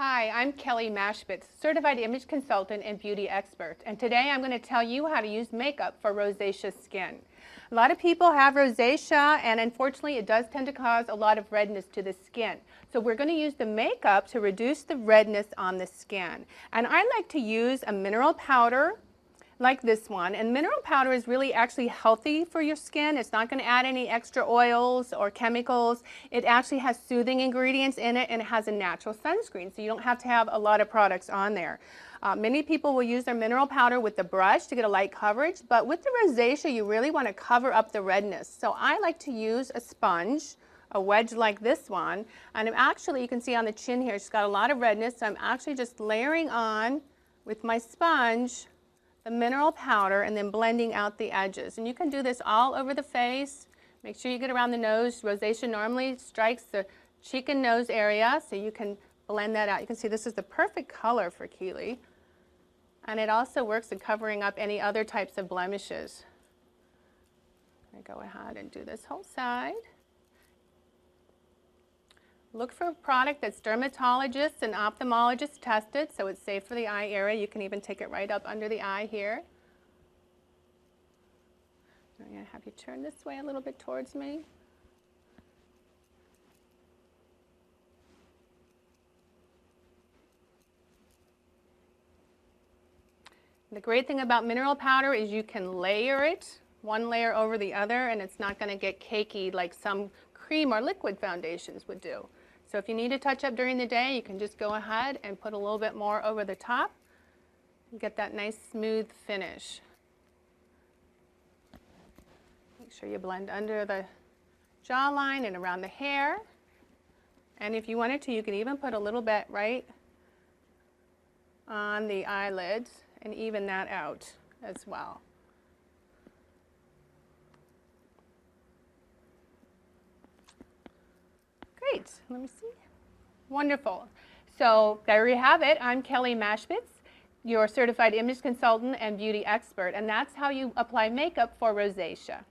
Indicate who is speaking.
Speaker 1: Hi, I'm Kelly Mashbitz, certified image consultant and beauty expert, and today I'm going to tell you how to use makeup for rosacea skin. A lot of people have rosacea, and unfortunately it does tend to cause a lot of redness to the skin. So we're going to use the makeup to reduce the redness on the skin. And I like to use a mineral powder like this one, and mineral powder is really actually healthy for your skin. It's not going to add any extra oils or chemicals. It actually has soothing ingredients in it, and it has a natural sunscreen, so you don't have to have a lot of products on there. Many people will use their mineral powder with the brush to get a light coverage, but with the rosacea you really want to cover up the redness. So I like to use a sponge, a wedge like this one, and I'm actually, you can see on the chin here, it's got a lot of redness, so I'm actually just layering on with my sponge the mineral powder and then blending out the edges. And you can do this all over the face. Make sure you get around the nose. Rosacea normally strikes the cheek and nose area, so you can blend that out. You can see this is the perfect color for Keely. And it also works in covering up any other types of blemishes. I'm going to go ahead and do this whole side. Look for a product that's dermatologists and ophthalmologists tested, so it's safe for the eye area. You can even take it right up under the eye here. I'm going to have you turn this way a little bit towards me. The great thing about mineral powder is you can layer it, one layer over the other, and it's not going to get cakey like some cream or liquid foundations would do. So if you need to touch up during the day, you can just go ahead and put a little bit more over the top and get that nice smooth finish. Make sure you blend under the jawline and around the hair. And if you wanted to, you can even put a little bit right on the eyelids and even that out as well. Great, let me see. Wonderful. So there you have it. I'm Kelly Mashbitz, your certified image consultant and beauty expert, and that's how you apply makeup for rosacea.